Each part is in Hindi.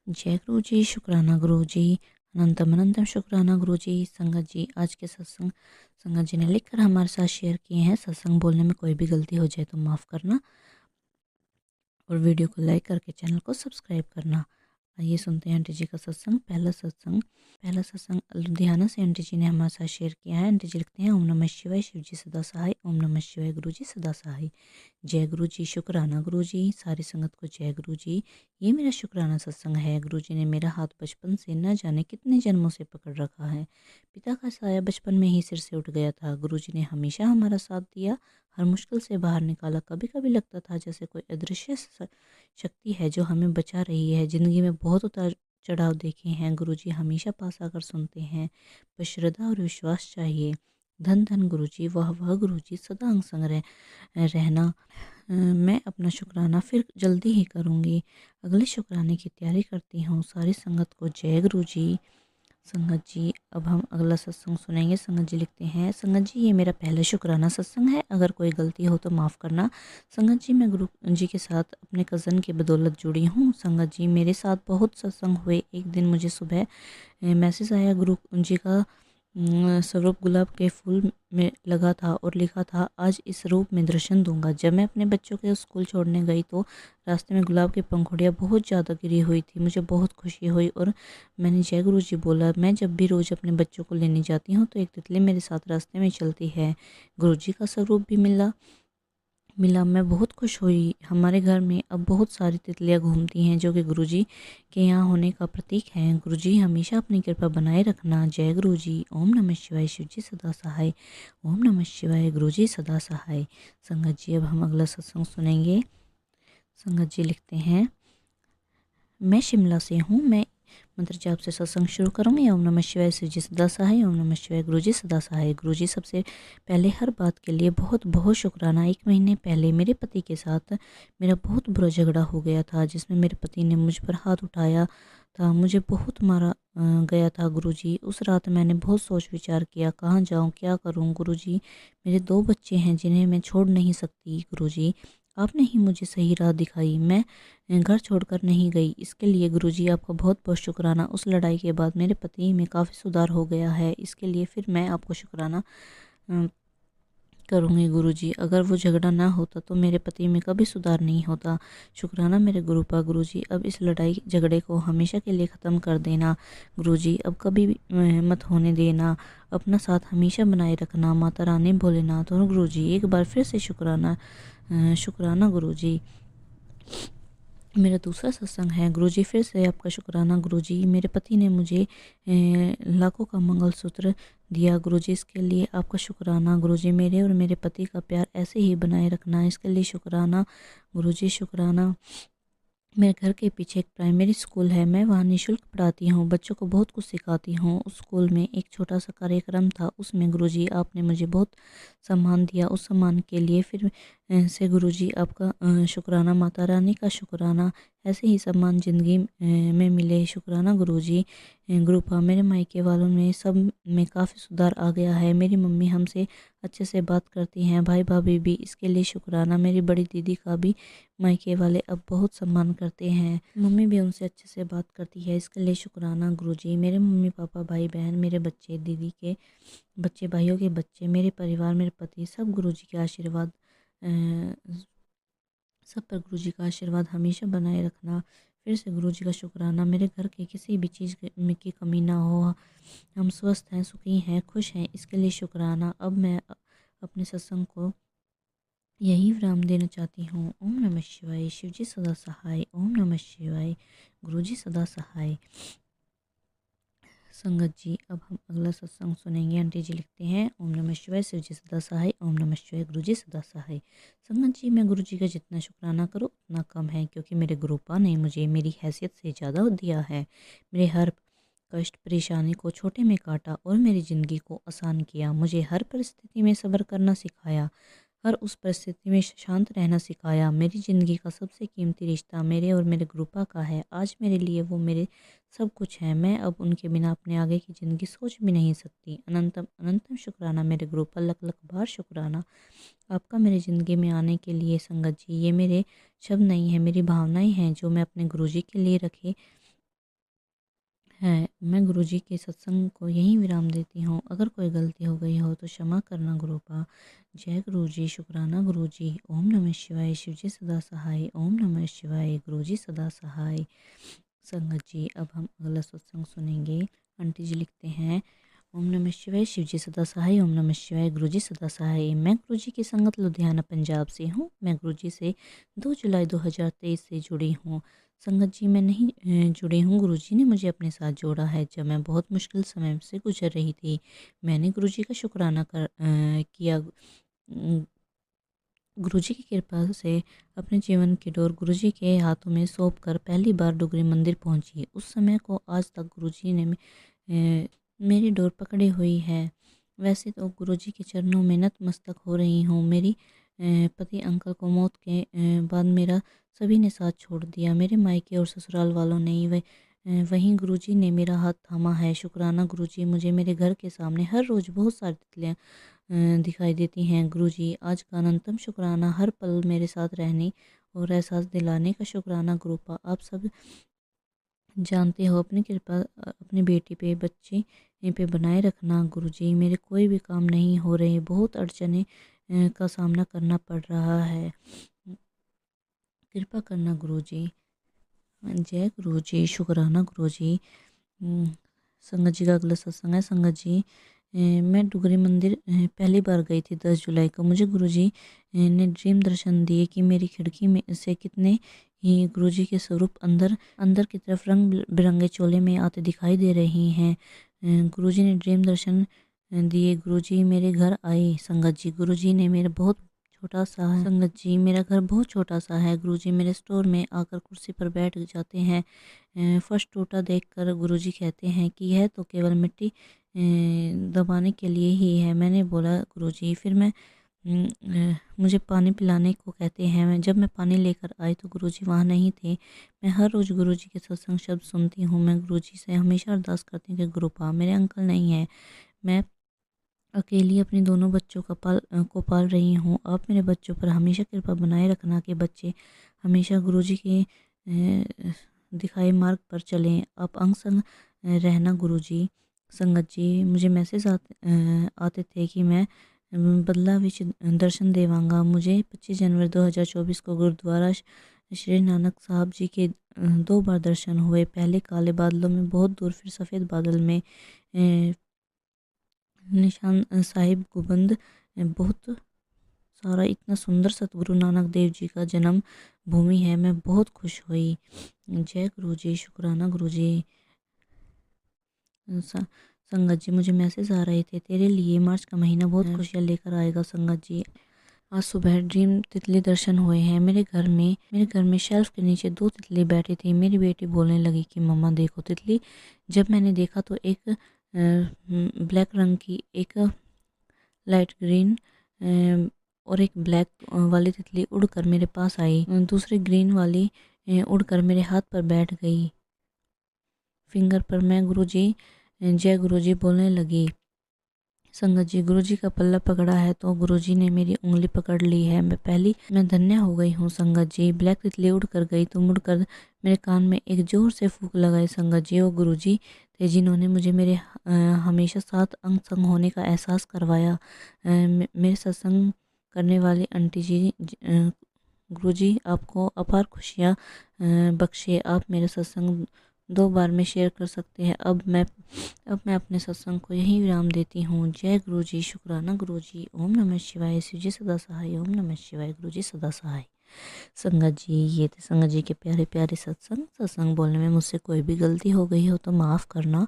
जय गुरु जी, शुक्राना गुरु जी, अनंतम अनंतम शुक्राना गुरु जी। संगत जी, आज के सत्संग संगत जी ने लिखकर हमारे साथ शेयर किए हैं। सत्संग बोलने में कोई भी गलती हो जाए तो माफ़ करना और वीडियो को लाइक करके चैनल को सब्सक्राइब करना। आइए सुनते हैं आंटी जी का सत्संग। पहला सत्संग लुधियाना से आंटी जी ने हमारे साथ शेयर किया है। आंटी जी लिखते हैं, ओम नमः शिवाय, शिव जी सदा सहाय। ओम नमः शिवाय, गुरु जी सदा सहाय। जय गुरु जी, शुक्राना गुरु जी। सारी संगत को जय गुरु जी। ये मेरा शुक्राना सत्संग है। गुरु जी ने मेरा हाथ बचपन से न जाने कितने जन्मों से पकड़ रखा है। पिता का साया बचपन में ही सिर से उठ गया था। गुरु जी ने हमेशा हमारा साथ दिया, हर मुश्किल से बाहर निकाला। कभी कभी लगता था जैसे कोई अदृश्य शक्ति है जो हमें बचा रही है। ज़िंदगी में बहुत उतार चढ़ाव देखे हैं। गुरु जी हमेशा पास आकर सुनते हैं। बस श्रद्धा और विश्वास चाहिए। धन धन गुरु जी, वह गुरु जी, सदा अंग संग रहना। मैं अपना शुक्राना फिर जल्दी ही करूँगी। अगले शुक्राने की तैयारी करती हूँ। सारी संगत को जय गुरु जी। संगत जी, अब हम अगला सत्संग सुनेंगे। संगत जी लिखते हैं, संगत जी ये मेरा पहला शुक्राना सत्संग है। अगर कोई गलती हो तो माफ़ करना। संगत जी, मैं गुरु जी के साथ अपने कज़न की बदौलत जुड़ी हूँ। संगत जी, मेरे साथ बहुत सत्संग हुए। एक दिन मुझे सुबह मैसेज आया, गुरु जी का स्वरूप गुलाब के फूल में लगा था और लिखा था, आज इस रूप में दर्शन दूंगा। जब मैं अपने बच्चों के स्कूल छोड़ने गई तो रास्ते में गुलाब की पंखुड़ियाँ बहुत ज़्यादा गिरी हुई थी। मुझे बहुत खुशी हुई और मैंने जय गुरु जी बोला। मैं जब भी रोज़ अपने बच्चों को लेने जाती हूँ तो एक तितली मेरे साथ रास्ते में चलती है। गुरु जी का स्वरूप भी मिला मिला मैं बहुत खुश हुई। हमारे घर में अब बहुत सारी तितलियाँ घूमती हैं जो कि गुरुजी के यहाँ होने का प्रतीक हैं। गुरुजी हमेशा अपनी कृपा बनाए रखना। जय गुरुजी। ओम नमः शिवाय, शिव जी सदा सहाय। ओम नमः शिवाय, गुरुजी सदा सहाय। संगत जी, अब हम अगला सत्संग सुनेंगे। संगत जी लिखते हैं, मैं शिमला से हूँ। मैं मंत्र जाप से सत्संग शुरू करूँगी। ओम नमः शिवाय, शिव जी सदा सहाय। ओम नमः शिवाय, गुरु जी सदा सहाय। गुरु जी, सबसे पहले हर बात के लिए बहुत बहुत शुक्राना। 1 महीने पहले मेरे पति के साथ मेरा बहुत बुरा झगड़ा हो गया था, जिसमें मेरे पति ने मुझ पर हाथ उठाया था। मुझे बहुत मारा गया था। गुरु जी, उस रात मैंने बहुत सोच विचार किया, कहाँ जाऊँ, क्या करूँ। गुरु जी, मेरे 2 बच्चे हैं जिन्हें मैं छोड़ नहीं सकती। गुरु जी, आपने ही मुझे सही राह दिखाई। मैं घर छोड़कर नहीं गई। इसके लिए गुरुजी आपका बहुत बहुत शुक्राना। उस लड़ाई के बाद मेरे पति में काफ़ी सुधार हो गया है। इसके लिए फिर मैं आपको शुक्राना करूँगी गुरुजी। अगर वो झगड़ा ना होता तो मेरे पति में कभी सुधार नहीं होता। शुक्राना मेरे गुरु का। गुरुजी, अब इस लड़ाई झगड़े को हमेशा के लिए ख़त्म कर देना। गुरुजी, अब कभी भी मत होने देना। अपना साथ हमेशा बनाए रखना। माता रानी, भोलेनाथ और गुरुजी, एक बार फिर से शुक्राना गुरुजी। मेरा दूसरा सत्संग है। गुरुजी, फिर से आपका शुक्राना। गुरुजी, मेरे पति ने मुझे लाखों का मंगलसूत्र दिया। गुरुजी, इसके लिए आपका शुक्राना। गुरुजी, मेरे और मेरे पति का प्यार ऐसे ही बनाए रखना। इसके लिए शुक्राना गुरुजी, शुक्राना। मेरे घर के पीछे एक प्राइमरी स्कूल है। मैं वहाँ निःशुल्क पढ़ाती हूँ। बच्चों को बहुत कुछ सिखाती हूँ। उस स्कूल में एक छोटा सा कार्यक्रम था। उसमें गुरुजी आपने मुझे बहुत सम्मान दिया। उस सम्मान के लिए फिर से गुरुजी आपका शुक्राना। माता रानी का शुक्राना। ऐसे ही सम्मान ज़िंदगी में मिले। शुक्राना गुरुजी। गुरुपा, मेरे मायके वालों में सब में काफ़ी सुधार आ गया है। मेरी मम्मी हमसे अच्छे से बात करती हैं, भाई भाभी भी। इसके लिए शुक्राना। मेरी बड़ी दीदी का भी मायके वाले अब बहुत सम्मान करते हैं। मम्मी भी उनसे अच्छे से बात करती है। इसके लिए शुक्राना गुरुजी। मेरे मम्मी पापा, भाई बहन, मेरे बच्चे, दीदी के बच्चे, भाइयों के बच्चे, मेरे परिवार, मेरे पति, सब गुरुजी के आशीर्वाद सब पर गुरुजी का आशीर्वाद हमेशा बनाए रखना। फिर से गुरुजी का शुक्राना। मेरे घर के किसी भी चीज़ में की कमी ना हो। हम स्वस्थ हैं, सुखी हैं, खुश हैं। इसके लिए शुक्राना। अब मैं अपने सत्संग को यही विराम देना चाहती हूँ। ओम नमः शिवाय, शिव जी सदा सहाय। ओम नमः शिवाय, गुरु जी सदा सहाय। संगत जी, अब हम अगला सत्संग सुनेंगे। आंटी जी लिखते हैं, ओम नमः शिवाय, शिव जी सदा सहाय। ओम नमः शिवाय, गुरु जी सदा सहाय। संगत जी, मैं गुरु जी का जितना शुक्राना करूँ उतना कम है, क्योंकि मेरे गुरुपा ने मुझे मेरी हैसियत से ज़्यादा दिया है। मेरे हर कष्ट परेशानी को छोटे में काटा और मेरी ज़िंदगी को आसान किया। मुझे हर परिस्थिति में सब्र करना सिखाया, हर उस परिस्थिति में शांत रहना सिखाया। मेरी ज़िंदगी का सबसे कीमती रिश्ता मेरे और मेरे गुरुपा का है। आज मेरे लिए वो मेरे सब कुछ है। मैं अब उनके बिना अपने आगे की ज़िंदगी सोच भी नहीं सकती। अनंतम अनंतम शुक्राना मेरे गुरुपा। लख लख बार शुक्राना आपका मेरी ज़िंदगी में आने के लिए। संगत जी, ये मेरे शब्द नहीं है, मेरी भावनाएं हैं जो मैं अपने गुरुजी के लिए है। मैं गुरुजी के सत्संग को यहीं विराम देती हूँ। अगर कोई गलती हो गई हो तो क्षमा करना गुरुपा। जय गुरुजी, शुक्राना गुरुजी। ओम नमः शिवाय। शिवजी सदा सहाय। ओम नमः शिवाय। गुरुजी सदा सहाय। संगत जी, अब हम अगला सत्संग सुनेंगे। आंटी जी लिखते हैं, ओम नमः शिवाय। शिवजी सदा सहाय। ओम नमः शिवाय। गुरुजी सदा सहाय। मैं गुरुजी की संगत लुधियाना पंजाब से हूँ। मैं गुरुजी से 2 जुलाई 2023 से जुड़ी हूँ। संगत जी, मैं नहीं जुड़ी हूँ, गुरुजी ने मुझे अपने साथ जोड़ा है। जब मैं बहुत मुश्किल समय से गुजर रही थी, मैंने गुरुजी का शुक्राना किया। गुरुजी की कृपा से अपने जीवन की डोर गुरुजी के हाथों में सौंप कर पहली बार डुगरी मंदिर पहुंची। उस समय को आज तक गुरुजी ने मेरी डोर पकड़ी हुई है। वैसे तो गुरुजी के चरणों में नतमस्तक हो रही हूँ। मेरी पति अंकल को मौत के बाद मेरा सभी ने साथ छोड़ दिया। मेरे मायके और ससुराल वालों ने ही वहीं गुरुजी ने मेरा हाथ थामा है। शुक्राना गुरुजी, मुझे मेरे घर के सामने हर रोज़ बहुत सारी तितलियाँ दिखाई देती हैं। गुरुजी, आज का अनंतम शुक्राना, हर पल मेरे साथ रहने और एहसास दिलाने का शुक्राना गुरुपा। आप सब जानते हो, अपनी कृपा अपनी बेटी पे, बच्चे पे बनाए रखना गुरुजी। मेरे कोई भी काम नहीं हो रहे, बहुत अड़चने का सामना करना पड़ रहा है। कृपा करना गुरुजी। जय गुरुजी, शुक्राना गुरुजी। संगत जी का अगला सत्संग है। संगत जी, मैं डुगरी मंदिर पहली बार गई थी 10 जुलाई को। मुझे गुरुजी ने ड्रीम दर्शन दिए कि मेरी खिड़की में से कितने ही गुरुजी के स्वरूप अंदर अंदर की तरफ रंग बिरंगे चोले में आते दिखाई दे रही हैं। गुरुजी ने ड्रीम दर्शन दिए। गुरुजी मेरे घर आए। संगत जी, गुरुजी ने मेरा बहुत छोटा सा है। संगत जी, मेरा घर बहुत छोटा सा है। गुरुजी मेरे स्टोर में आकर कुर्सी पर बैठ जाते हैं। फर्स्ट टोटा देखकर गुरुजी कहते हैं कि यह तो केवल मिट्टी दबाने के लिए ही है। मैंने बोला गुरुजी, फिर मैं मुझे पानी पिलाने को कहते हैं। जब मैं पानी लेकर आई तो गुरुजी वहाँ नहीं थे। मैं हर रोज़ गुरुजी के सत्संग शब्द सुनती हूँ। मैं गुरुजी से हमेशा अरदास करती हूँ कि गुरुपा, मेरे अंकल नहीं है, मैं अकेली अपने दोनों बच्चों को पाल रही हूँ। आप मेरे बच्चों पर हमेशा कृपा बनाए रखना कि बच्चे हमेशा गुरुजी के दिखाए मार्ग पर चलें। आप अंग संग रहना गुरुजी। संगत जी, मुझे मैसेज आते थे कि मैं बदला विच दर्शन देवांगा। मुझे 25 जनवरी 2024 को गुरुद्वारा श्री नानक साहब जी के 2 बार दर्शन हुए। पहले काले बादलों में बहुत दूर, फिर सफ़ेद बादल में निशान साहिब गुबंद बहुत सारा। इतना सुंदर सतगुरु नानक देव जी का जन्म भूमि है। मैं बहुत खुश हुई। जय गुरुजी, शुक्राना गुरुजी। संगत जी, मुझे मैसेज आ रहे थे, तेरे लिए मार्च का महीना बहुत खुशियाँ लेकर आएगा। संगत जी, आज सुबह ड्रीम तितली दर्शन हुए हैं। मेरे घर में शेल्फ के नीचे 2 तितली बैठी थी। मेरी बेटी बोलने लगी कि मम्मा देखो तितली। जब मैंने देखा तो एक ब्लैक रंग की, एक लाइट ग्रीन और एक ब्लैक वाली तितली उड़कर मेरे पास आई। दूसरी ग्रीन वाली उड़कर मेरे हाथ पर बैठ गई, फिंगर पर। मैं गुरुजी, जय गुरुजी बोलने लगी। संगत जी, गुरुजी का पल्ला पकड़ा है तो गुरुजी ने मेरी उंगली पकड़ ली है। मैं धन्य हो गई हूँ। संगत जी, ब्लैक तितली उड़ कर गई तो मुड़कर मेरे कान में एक जोर से फूंक लगाई। संगत जी, वो गुरुजी थे जिन्होंने मुझे मेरे हमेशा साथ अंग संग होने का एहसास करवाया। मेरे सत्संग करने वाली आंटी जी, गुरुजी आपको अपार खुशियाँ बख्शे। आप मेरे सत्संग 2 बार में शेयर कर सकते हैं। अब मैं अपने सत्संग को यहीं विराम देती हूँ। जय गुरुजी, शुक्राना गुरुजी। ओम नमः शिवाय। शिवजी सदा सहाय। ओम नमः शिवाय। गुरुजी सदा सहाय। संगत जी, ये थे संगत जी के प्यारे प्यारे सत्संग बोलने में मुझसे कोई भी गलती हो गई हो तो माफ़ करना,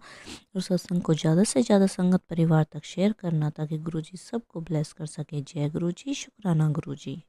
और सत्संग को ज़्यादा से ज़्यादा संगत परिवार तक शेयर करना ताकि गुरुजी सबको ब्लेस कर सके। जय गुरुजी, शुक्राना गुरुजी।